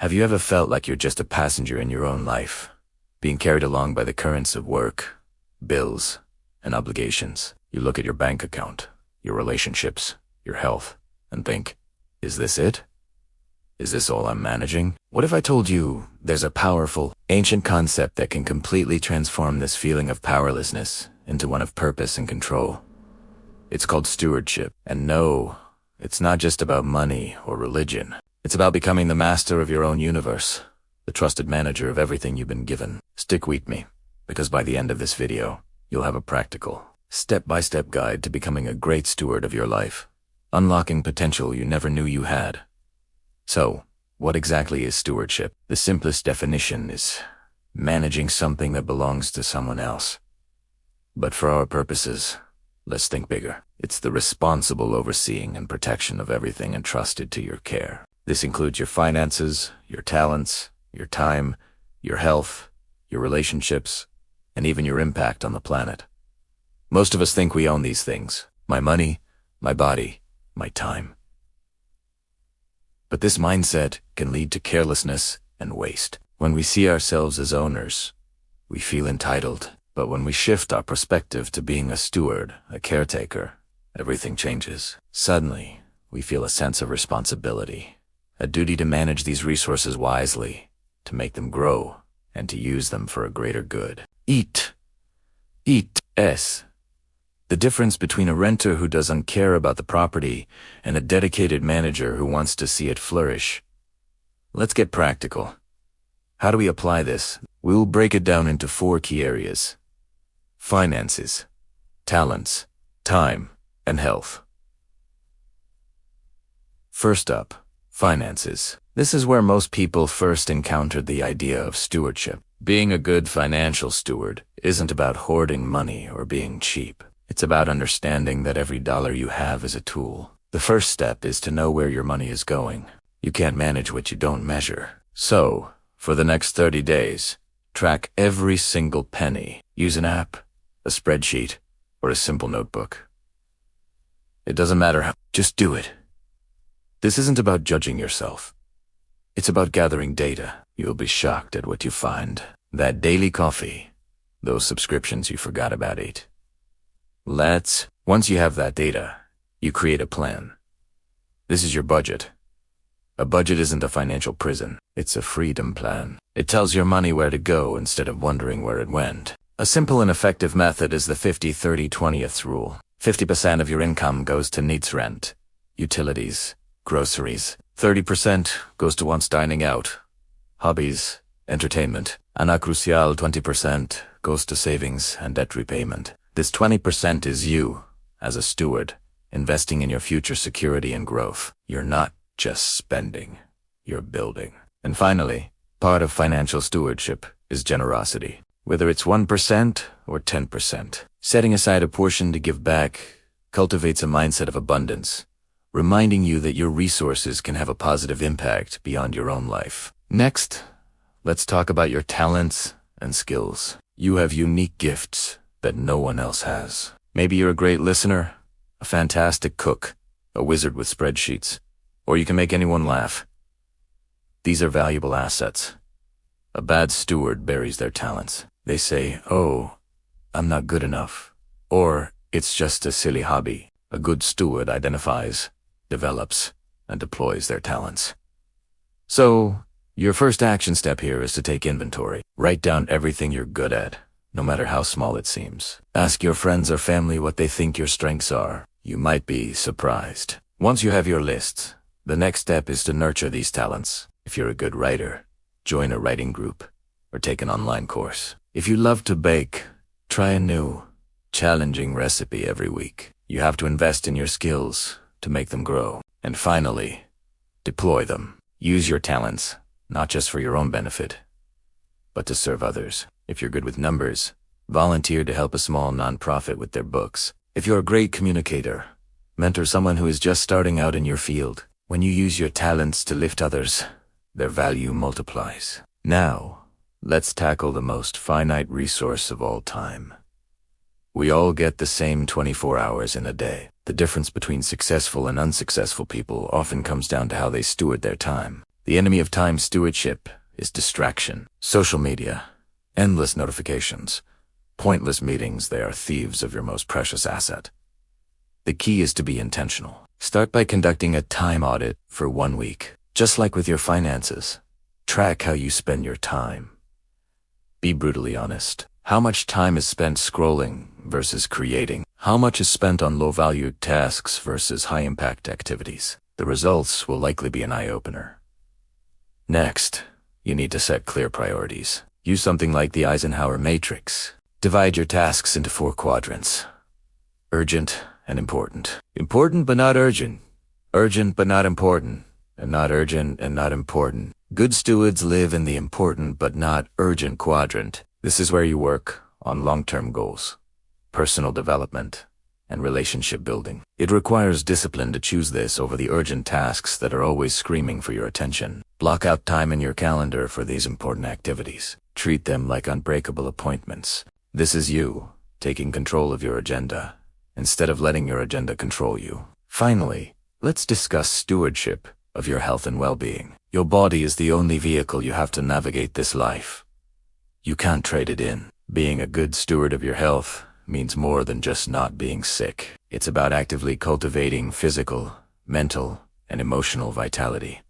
Have you ever felt like you're just a passenger in your own life, being carried along by the currents of work, bills, and obligations? You look at your bank account, your relationships, your health, and think, is this it? Is this all I'm managing? What if I told you there's a powerful, ancient concept that can completely transform this feeling of powerlessness into one of purpose and control? It's called stewardship. And no, it's not just about money or religion. It's about becoming the master of your own universe, the trusted manager of everything you've been given. Stick with me, because by the end of this video, you'll have a practical, step-by-step guide to becoming a great steward of your life, unlocking potential you never knew you had. So, what exactly is stewardship? The simplest definition is managing something that belongs to someone else. But for our purposes, let's think bigger. It's the responsible overseeing and protection of everything entrusted to your care. This includes your finances, your talents, your time, your health, your relationships, and even your impact on the planet. Most of us think we own these things: my money, my body, my time. But this mindset can lead to carelessness and waste. When we see ourselves as owners, we feel entitled. But when we shift our perspective to being a steward, a caretaker, everything changes. Suddenly, we feel a sense of responsibility, a duty to manage these resources wisely, to make them grow, and to use them for a greater good. Eat. The difference between a renter who doesn't care about the property and a dedicated manager who wants to see it flourish. Let's get practical. How do we apply this? We'll break it down into 4 key areas: finances, talents, time, and health. First up, finances. This is where most people first encountered the idea of stewardship. Being a good financial steward isn't about hoarding money or being cheap. It's about understanding that every dollar you have is a tool. The first step is to know where your money is going. You can't manage what you don't measure. So, for the next 30 days, track every single penny. Use an app, a spreadsheet, or a simple notebook. It doesn't matter how, just do it. This isn't about judging yourself. It's about gathering data. You'll be shocked at what you find. That daily coffee, those subscriptions you forgot about it. Once you have that data, you create a plan. This is your budget. A budget isn't a financial prison. It's a freedom plan. It tells your money where to go instead of wondering where it went. A simple and effective method is the 50-30-20th rule. 50% of your income goes to needs: rent, utilities, groceries. 30% goes to wants: dining out, hobbies, entertainment. And a crucial 20% goes to savings and debt repayment. This 20% is you, as a steward, investing in your future security and growth. You're not just spending, you're building. And finally, part of financial stewardship is generosity. Whether it's 1% or 10%, setting aside a portion to give back cultivates a mindset of abundance, reminding you that your resources can have a positive impact beyond your own life. Next, let's talk about your talents and skills. You have unique gifts that no one else has. Maybe you're a great listener, a fantastic cook, a wizard with spreadsheets, or you can make anyone laugh. These are valuable assets. A bad steward buries their talents. They say, "Oh, I'm not good enough," or "It's just a silly hobby." A good steward identifies, develops, and deploys their talents. So, your first action step here is to take inventory. Write down everything you're good at, no matter how small it seems. Ask your friends or family what they think your strengths are. You might be surprised. Once you have your list, the next step is to nurture these talents. If you're a good writer, join a writing group or take an online course. If you love to bake, try a new, challenging recipe every week. You have to invest in your skills to make them grow. And finally, deploy them. Use your talents, not just for your own benefit, but to serve others. If you're good with numbers, volunteer to help a small nonprofit with their books. If you're a great communicator, mentor someone who is just starting out in your field. When you use your talents to lift others, their value multiplies. Now, let's tackle the most finite resource of all: time. We all get the same 24 hours in a day. The difference between successful and unsuccessful people often comes down to how they steward their time. The enemy of time stewardship is distraction. Social media, endless notifications, pointless meetings, they are thieves of your most precious asset. The key is to be intentional. Start by conducting a time audit for 1 week. Just like with your finances, track how you spend your time. Be brutally honest. How much time is spent scrolling versus creating? How much is spent on low-value tasks versus high-impact activities? The results will likely be an eye-opener. Next, you need to set clear priorities. Use something like the Eisenhower matrix. Divide your tasks into 4 quadrants. Urgent and important. Important but not urgent. Urgent but not important. And not urgent and not important. Good stewards live in the important but not urgent quadrant. This is where you work on long-term goals, personal development, and relationship building. It requires discipline to choose this over the urgent tasks that are always screaming for your attention. Block out time in your calendar for these important activities. Treat them like unbreakable appointments. This is you taking control of your agenda, instead of letting your agenda control you. Finally, let's discuss stewardship of your health and well-being. Your body is the only vehicle you have to navigate this life. You can't trade it in. Being a good steward of your health means more than just not being sick. It's about actively cultivating physical, mental, and emotional vitality.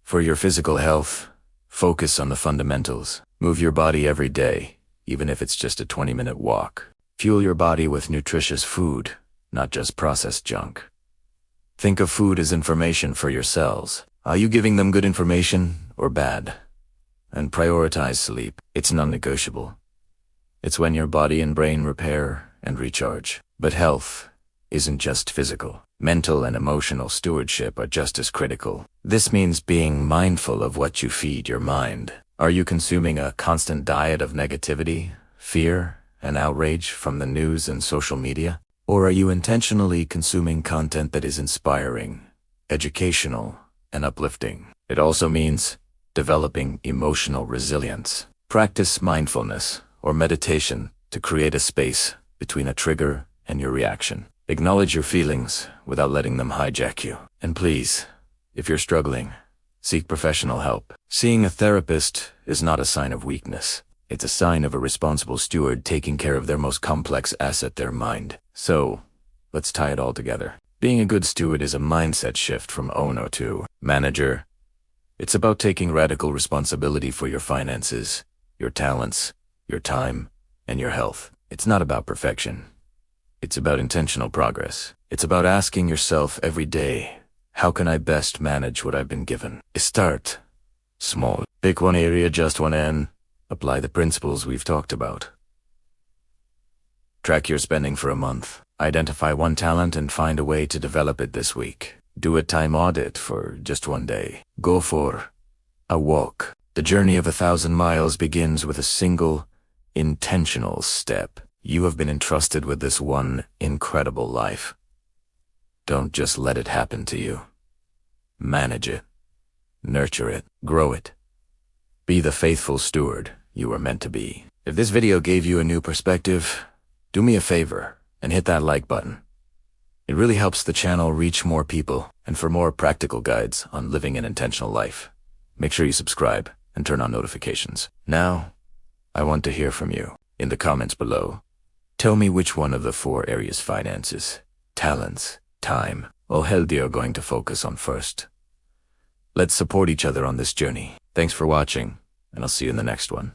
For your physical health, focus on the fundamentals. Move your body every day, even if it's just a 20-minute walk. Fuel your body with nutritious food, not just processed junk. Think of food as information for your cells. Are you giving them good information or bad? And prioritize sleep. It's non-negotiable. It's when your body and brain repair and recharge. But health isn't just physical. Mental and emotional stewardship are just as critical. This means being mindful of what you feed your mind. Are you consuming a constant diet of negativity, fear, and outrage from the news and social media? Or are you intentionally consuming content that is inspiring, educational, and uplifting? It also means developing emotional resilience. Practice mindfulness or meditation to create a space between a trigger and your reaction. Acknowledge your feelings without letting them hijack you. And please, if you're struggling, seek professional help. Seeing a therapist is not a sign of weakness. It's a sign of a responsible steward taking care of their most complex asset, their mind. So, let's tie it all together. Being a good steward is a mindset shift from owner to manager. It's about taking radical responsibility for your finances, your talents, your time, and your health. It's not about perfection. It's about intentional progress. It's about asking yourself every day, how can I best manage what I've been given? Start small. Pick one area, just one, and apply the principles we've talked about. Track your spending for a month. Identify one talent and find a way to develop it this week. Do a time audit for just 1 day. Go for a walk. The journey of 1,000 miles begins with a single, intentional step. You have been entrusted with this one incredible life. Don't just let it happen to you. Manage it. Nurture it. Grow it. Be the faithful steward you were meant to be. If this video gave you a new perspective, do me a favor and hit that like button. It really helps the channel reach more people, and for more practical guides on living an intentional life, make sure you subscribe and turn on notifications. Now, I want to hear from you. In the comments below, tell me which one of the 4 areas, finances, talents, time, or health, you're going to focus on first. Let's support each other on this journey. Thanks for watching, and I'll see you in the next one.